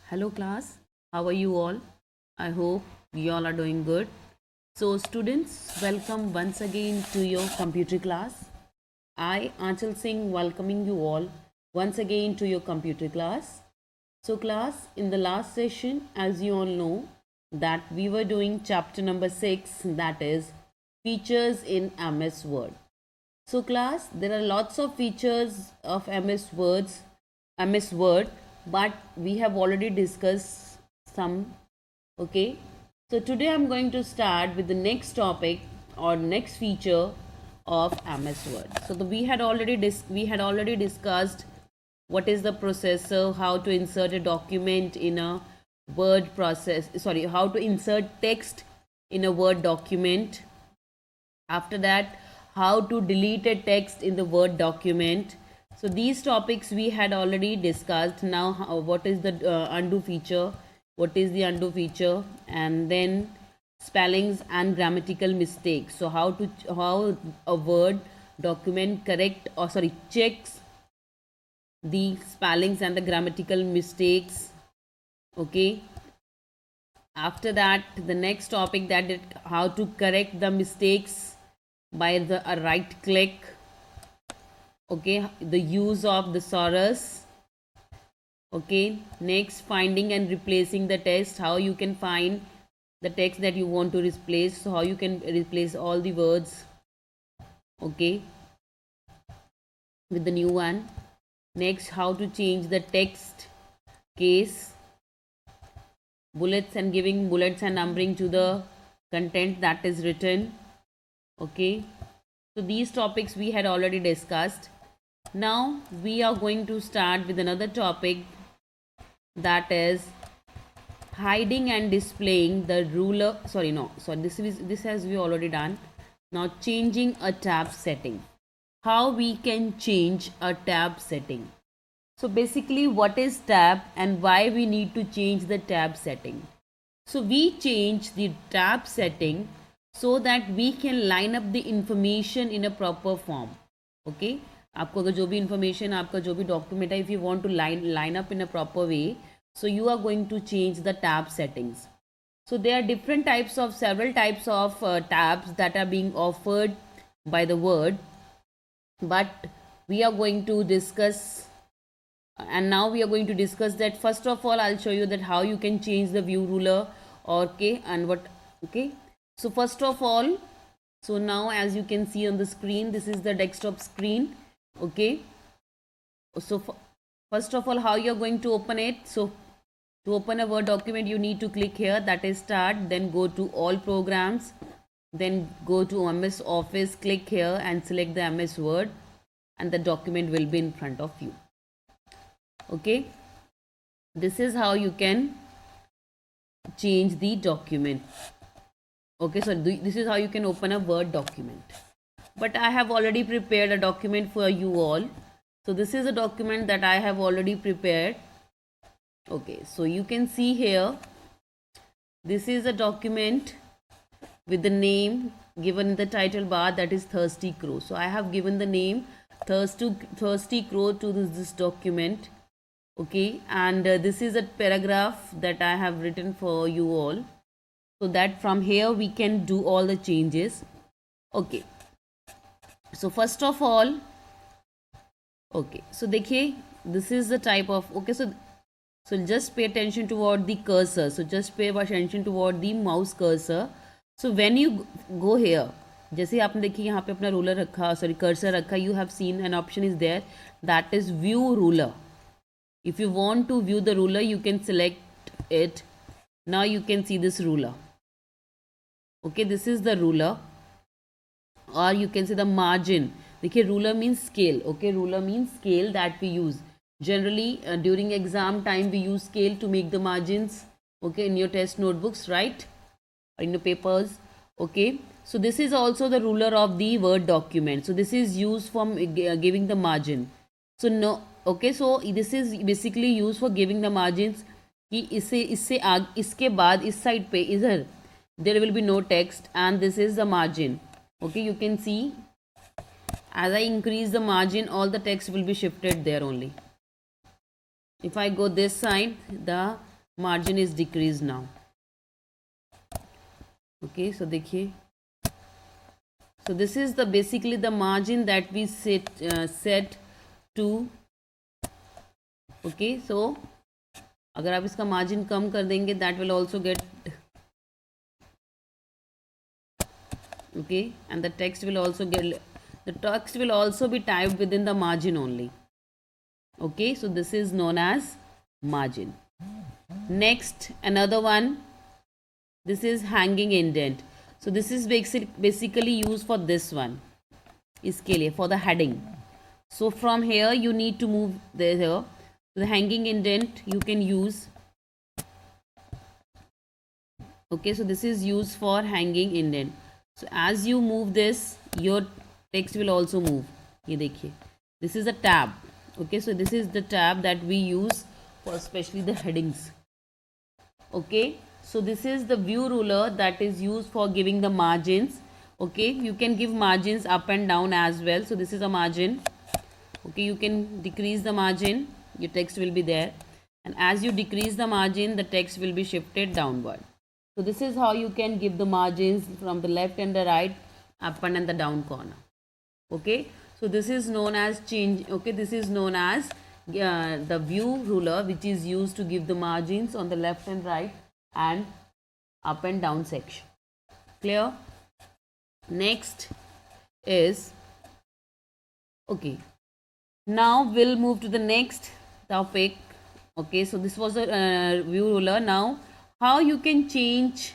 Hello class, how are you all? I hope you all are doing good. So students, welcome once again to your computer class. I, Anchal Singh, welcoming you all once again to your computer class. So class, in the last session, as you all know, that we were doing chapter number 6, that is features in MS Word. So class, there are lots of features of MS Word, but we have already discussed some. Okay. So today I'm going to start with the next topic or next feature of MS Word. So we had already discussed what is the processor, how to insert a document in a how to insert text in a Word document. After that, how to delete a text in the Word document. So these topics we had already discussed. Now what is the undo feature, what is the undo feature, and then spellings and grammatical mistakes. So how a Word document checks the spellings and the grammatical mistakes. Okay, after that, the next topic, that is how to correct the mistakes by the a right click. Okay, the use of the thesaurus. Okay, next, finding and replacing the text, how you can find the text that you want to replace, so how you can replace all the words, okay, with the new one. Next, how to change the text case, bullets and giving bullets and numbering to the content that is written. Okay, so these topics we had already discussed. Now we are going to start with another topic, that is hiding and displaying the ruler. This has we already done. Now changing a tab setting, how we can change a tab setting. So basically, what is tab and why we need to change the tab setting. So we change the tab setting so that we can line up the information in a proper form. Okay, आपको अगर जो भी information, आपका जो भी document है, if you want to line up in a proper way, so you are going to change the tab settings. So there are several types of tabs that are being offered by the Word, but we are going to discuss, and now we are going to discuss that. First of all, I'll show you that how you can change the view ruler. Okay, and what. Okay, so first of all, so now as you can see on the screen, this is the desktop screen. Okay, so first of all, how you're going to open it. So to open a Word document, you need to click here, that is start, then go to all programs, then go to MS Office, click here and select the MS Word, and the document will be in front of you. Okay, this is how you can change the document. Okay, so this is how you can open a Word document. But I have already prepared a document for you all. So this is a document that I have already prepared. Okay, so you can see here, this is a document with the name given in the title bar, that is Thirsty Crow. So I have given the name Thirsty Crow to this document. Okay, and this is a paragraph that I have written for you all, so that from here we can do all the changes. Okay, so first of all, okay, so देखिए, this is the type of, okay, so just pay attention toward the cursor. So just pay attention toward the mouse cursor. So when you go here, जैसे आपने देखिए यहाँ पे अपना ruler रखा, sorry cursor रखा, you have seen an option is there, that is view ruler. If you want to view the ruler, you can select it. Now you can see this ruler. Okay, this is the ruler, or you can see the margin. देखिए, ruler means scale. Okay, ruler means scale that we use. Generally, during exam time, we use scale to make the margins. Okay, in your test notebooks, right? Or in your papers. Okay, so this is also the ruler of the Word document. So this is used for giving the margin. So no, okay, so this is basically used for giving the margins. कि इसके बाद इस side पे इधर there will be no text, and this is the margin. Okay, you can see as I increase the margin, all the text will be shifted there only. If I go this side, the margin is decreased now. Okay, so देखिए, so this is the basically the margin that we set to. Okay, so अगर आप इसका margin कम कर देंगे, that will also get, okay, and the text will also be typed within the margin only. Okay, so this is known as margin. Next, another one, this is hanging indent. So this is basically used for this one, इसके लिए, for the heading. So from here you need to move there here. The hanging indent you can use. Okay, so this is used for hanging indent. So as you move this, your text will also move. ये देखिए, this is a tab. Okay, so this is the tab that we use for especially the headings. Okay, so this is the view ruler that is used for giving the margins. Okay, you can give margins up and down as well. So this is a margin. Okay, you can decrease the margin, your text will be there, and as you decrease the margin, the text will be shifted downward. So this is how you can give the margins from the left and the right, up and the down corner. Okay, so this is known as change. Okay, this is known as the view ruler, which is used to give the margins on the left and right and up and down section. Clear? Next is, okay, now we'll move to the next topic. Okay, so this was a view ruler. Now how you can change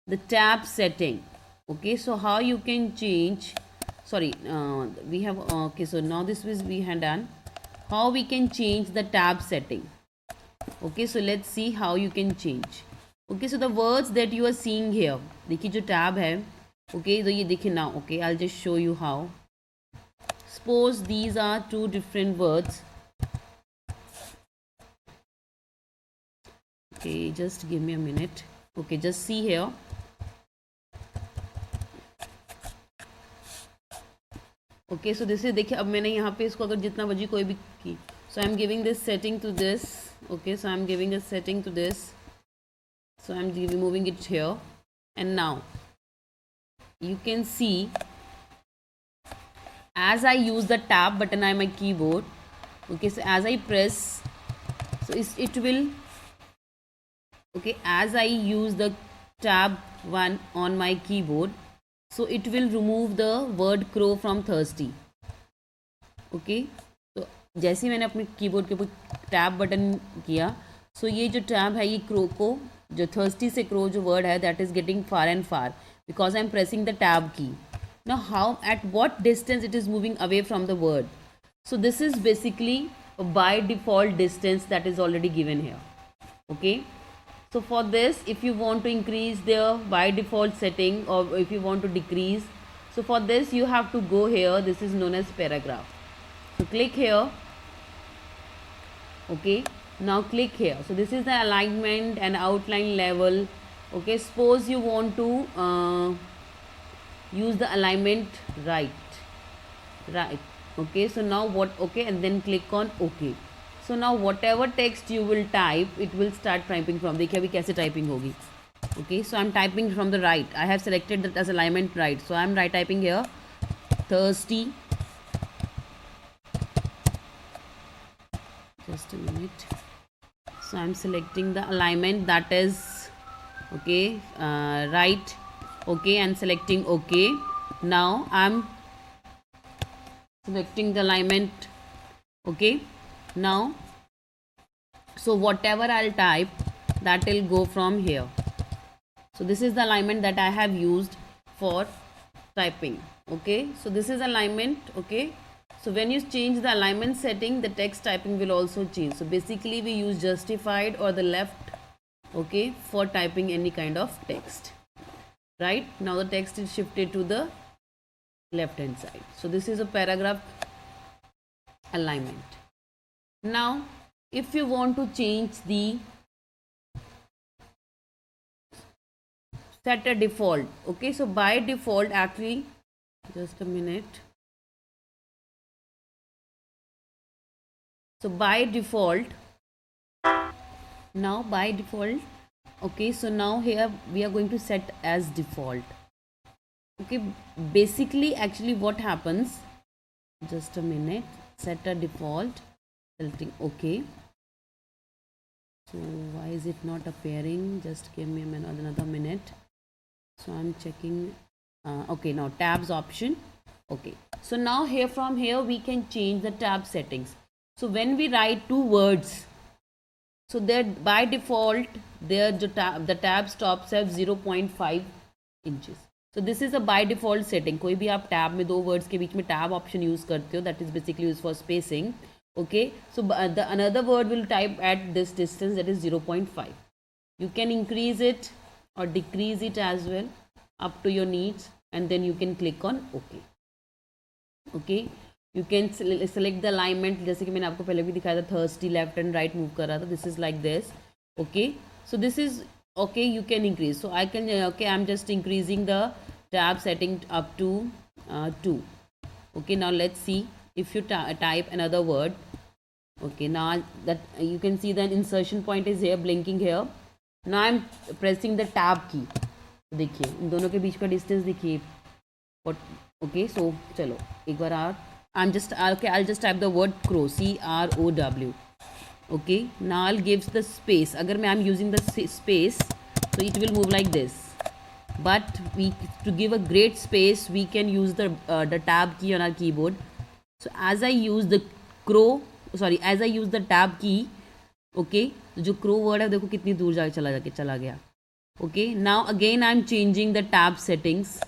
the tab setting. Okay, so how you can change, sorry, we have, okay, so now this was we had done how we can change the tab setting. Okay, so let's see how you can change. Okay, so the words that you are seeing here, देखिए जो tab है, okay, तो ये देखिए now. Okay, I'll just show you how. Suppose these are two different words. Okay, just give me a minute. Okay, just see here. Okay, so this is, देखिए अब मैंने यहाँ पे इसको अगर जितना बजी कोई भी की, so I'm giving this setting to this. Okay, so I'm giving a setting to this, so I'm moving it here, and now you can see as I use the tab button on my keyboard. Okay, so as I press, so it will, okay, as I use the tab one on my keyboard, so it will remove the word crow from thirsty. Okay, तो जैसे ही मैंने अपने keyboard के ऊपर tab button किया, सो ये जो tab है ये क्रो को, जो थर्स्टी से क्रो जो वर्ड है, that is getting far and far because I am pressing the tab की. Now how, at what distance it is moving away from the word? So this is basically a by default distance that is already given here. Okay, so for this, if you want to increase the by default setting or if you want to decrease, so for this you have to go here. This is known as paragraph. So click here. Okay, now click here. So this is the alignment and outline level. Okay, suppose you want to use the alignment right. Okay, so now what, okay, and then click on okay. So now whatever text you will type, it will start typing from, देखिए अभी कैसे typing होगी. Okay, so I'm typing from the right. I have selected that as alignment right, so I'm right typing here thirsty. Just a minute. So I'm selecting the alignment that is, okay, right. Okay, and selecting okay. Now I'm selecting the alignment. Okay, now so whatever I'll type, that will go from here. So this is the alignment that I have used for typing. Okay, so this is alignment. Okay, so when you change the alignment setting, the text typing will also change. So basically we use justified or the left, okay, for typing any kind of text. Right, now the text is shifted to the left hand side. So this is a paragraph alignment. Now if you want to change the set a default, okay, so by default, actually, just a minute. So by default, Now by default, okay, so now here we are going to set as default. Okay, basically actually what happens, just a minute, set a default, selecting okay. So why is it not appearing? Just give me another minute. So I'm checking. Okay, now tabs option. Okay, so now here from here we can change the tab settings. So when we write two words, so there by default there the tab stops at 0.5 inches. So this is a by default setting. कोई भी आप tab में दो words के बीच में tab option use करते हो, that is basically used for spacing. Okay, so the another word will type at this distance, that is 0.5. You can increase it or decrease it as well up to your needs, and then you can click on OK. Okay, you can select the alignment, जैसे कि मैंने आपको पहले भी दिखाया था, thirsty left and right move कर रहा था. This is like this. Okay, so this is okay. You can increase. So I can okay, I'm just increasing the tab setting up to 2. Okay, now let's see if you type another word. Okay, now that you can see the insertion point is here, blinking here. Now I'm pressing the tab key. देखिए इन दोनों के बीच का distance देखिए. Okay, so चलो एक बार और. I'll just type the word crow, CROW. Okay, now I'll give the space. अगर मैं I'm using the space, so it will move like this. But to give a great space, we can use the tab key on our keyboard. So as I use the tab key, okay, तो जो crow word है देखो कितनी दूर जाके चला गया. Okay, now again I'm changing the tab settings.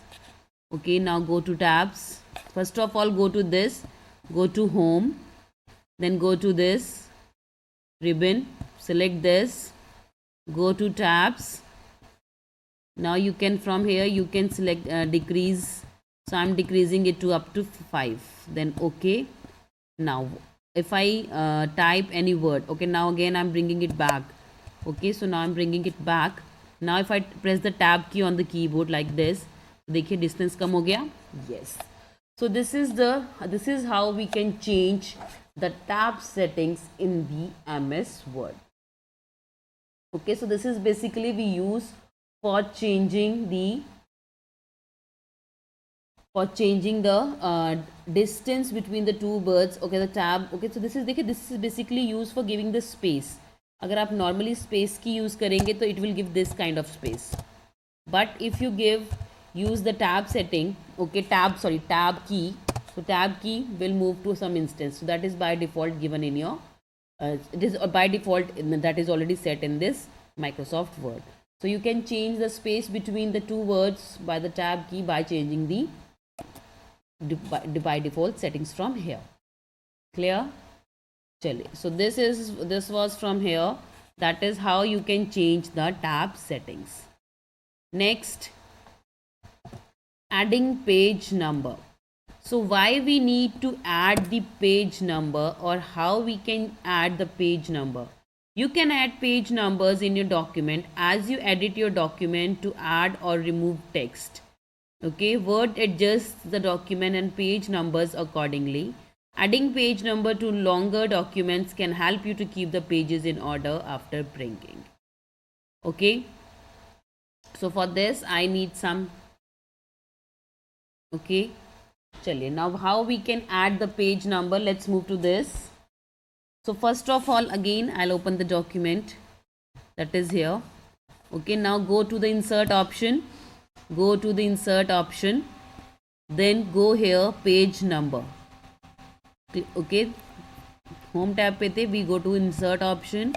Okay, now go to tabs. First of all, go to this, go to home, then go to this ribbon, select this, go to tabs. Now you can, from here you can select decrease. So I'm decreasing it to up to 5. Then okay. Now if I type any word, okay, now again I'm bringing it back. Okay, so now I'm bringing it back. Now if I press the tab key on the keyboard like this, देखिए distance कम हो गया. Yes. So this is how we can change the tab settings in the MS Word. Okay, so this is basically we use for changing the distance between the two birds. Okay, the tab. Okay, so this is basically used for giving the space. अगर आप normally space की use करेंगे तो it will give this kind of space. But if you use the tab setting, okay, tab key, so tab key will move to some instance. So that is by default given in your it is by default that is already set in this Microsoft Word. So you can change the space between the two words by the tab key by changing the by default settings from here. Clear? Chale. So this was from here. That is how you can change the tab settings. Next, adding page number. So why we need to add the page number, or how we can add the page number? You can add page numbers in your document as you edit your document to add or remove text. Okay, Word adjusts the document and page numbers accordingly. Adding page number to longer documents can help you to keep the pages in order after printing. Okay, so for this I need some. Okay, chaliye, now how we can add the page number? Let's move to this. So first of all, again I'll open the document that is here. Okay, now go to the insert option, then go here, page number. Okay, home tab pe the, we go to insert option,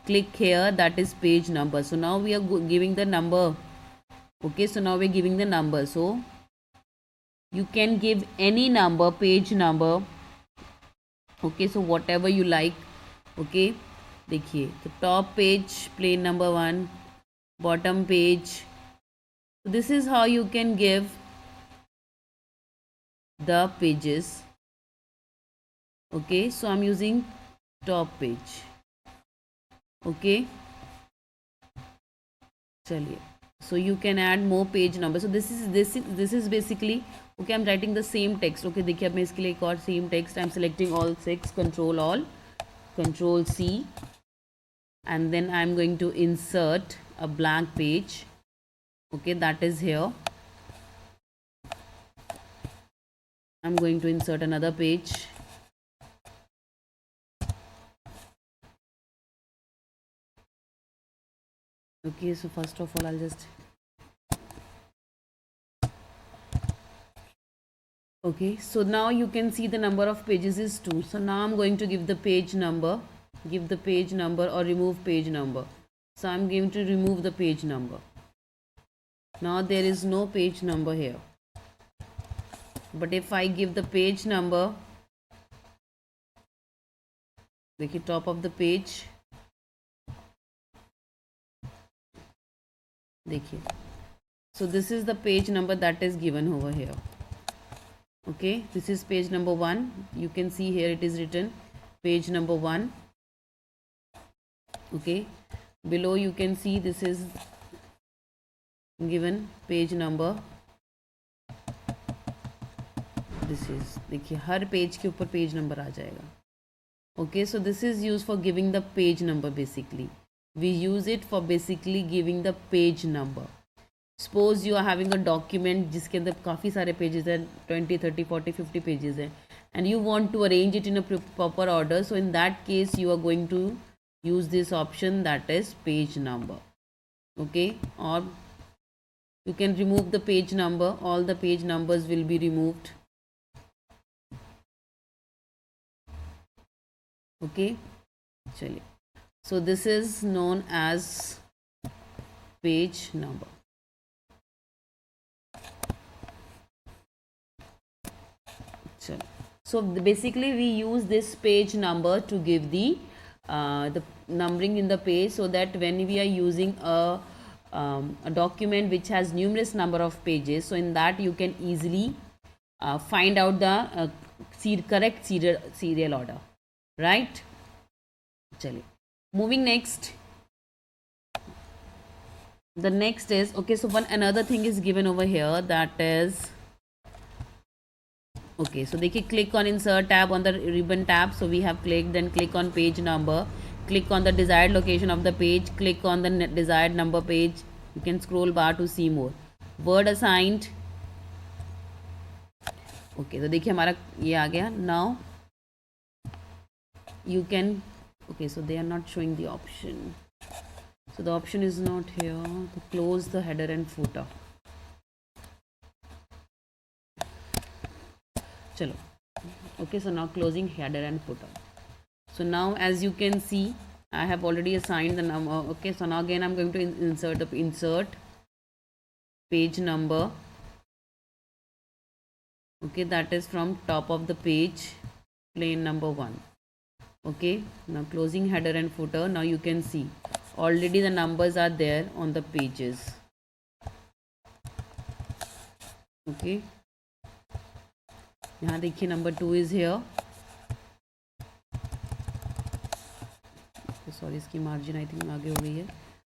click here, that is page number. So now we are giving the number. Okay, so now we're giving the number. So you can give any number, page number. Okay, so whatever you like. Okay, देखिए, तो top page plain number 1, bottom page. So this is how you can give the pages. Okay, so I'm using top page. Okay, chaliye, so you can add more page number. So this is basically, okay, I'm writing the same text. Okay, देखिए अब मैं इसके लिए एक और same text, I'm selecting all 6, control C, and then I'm going to insert a blank page. Okay, that is here. I'm going to insert another page. Okay, so first of all I'll just okay, so now you can see the number of pages is 2. So now I'm going to give the page number, or remove page number. So I'm going to remove the page number. Now there is no page number here. But if I give the page number, देखिए top of the page, देखिए, so this is the page number that is given over here. Okay, this is page number 1. You can see here it is written page number 1. Okay, below you can see this is given page number. This is, देखिए हर page के ऊपर page number आ जाएगा. Okay, so this is used for giving the page number. Basically we use it for basically giving the page number. Suppose you are having a document जिसके अंदर काफ़ी सारे pages हैं, 20, 30, 40, 50 pages हैं, and you want to arrange it in a proper order. So in that case you are going to use this option, that is page number. Okay, or you can remove the page number. All the page numbers will be removed. Okay, चलिए, so this is known as page number. So basically we use this page number to give the numbering in the page, so that when we are using a document which has numerous number of pages, so in that you can easily find out the correct serial order, right? Chaliye, moving next. The next is, okay, so another thing is given over here, that is, okay, so देखिए, click on insert tab on the ribbon tab. So we have clicked, then click on page number, click on the desired location of the page, click on the desired number page. You can scroll bar to see more. Word assigned. Okay, तो देखिए हमारा ये आ गया. Now you can, okay, so they are not showing the option. So the option is not here to close the header and footer. Chalo. Okay, so now closing header and footer. So now as you can see, I have already assigned the number. Okay, so now again I'm going to insert page number. Okay, that is from top of the page, plain number 1. Okay, now closing header and footer. Now you can see already the numbers are there on the pages. Okay, यहाँ देखिए number 2 is here. Sorry, इसकी margin I think आगे हो गई है,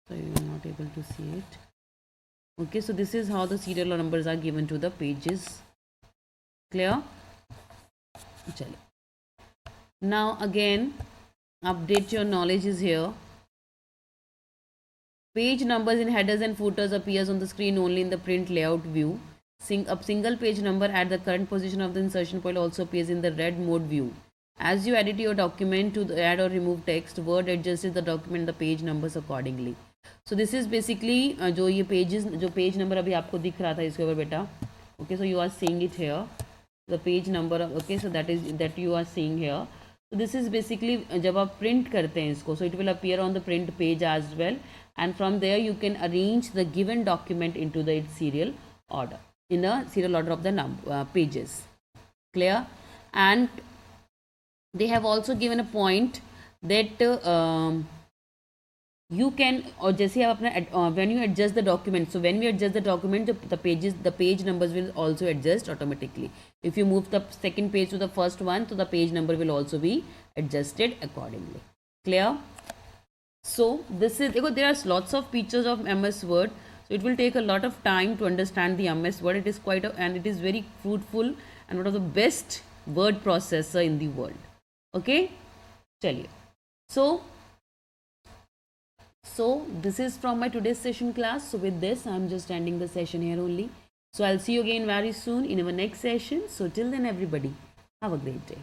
so you are not able to see it. Okay, so this is how the serial numbers are given to the pages. Clear? चलिए, now again update your knowledge is here. Page numbers in headers and footers appears on the screen only in the print layout view. A single page number at the current position of the insertion point also appears in the read mode view. As you edit your document to add or remove text, Word adjusts the document the page numbers accordingly. So this is basically जो ये pages, जो page number अभी आपको दिख रहा था इसके ऊपर बेटा. Okay, so you are seeing it here, the page number. Okay, so that you are seeing here. So this is basically जब आप print करते हैं इसको, so it will appear on the print page as well, and from there you can arrange the given document into the its serial order, in the serial order of the pages. Clear? And they have also given a point that you can, or जैसे आप अपना when you adjust the document, so when we adjust the document, the page numbers will also adjust automatically. If you move the second page to the first one, so the page number will also be adjusted accordingly. Clear? So this is, there are lots of features of MS Word, so it will take a lot of time to understand the MS Word. It is and it is very fruitful and one of the best word processor in the world. Okay, चलिए. So So this is from my today's session class. So with this, I'm just ending the session here only. So I'll see you again very soon in our next session. So till then, everybody, have a great day.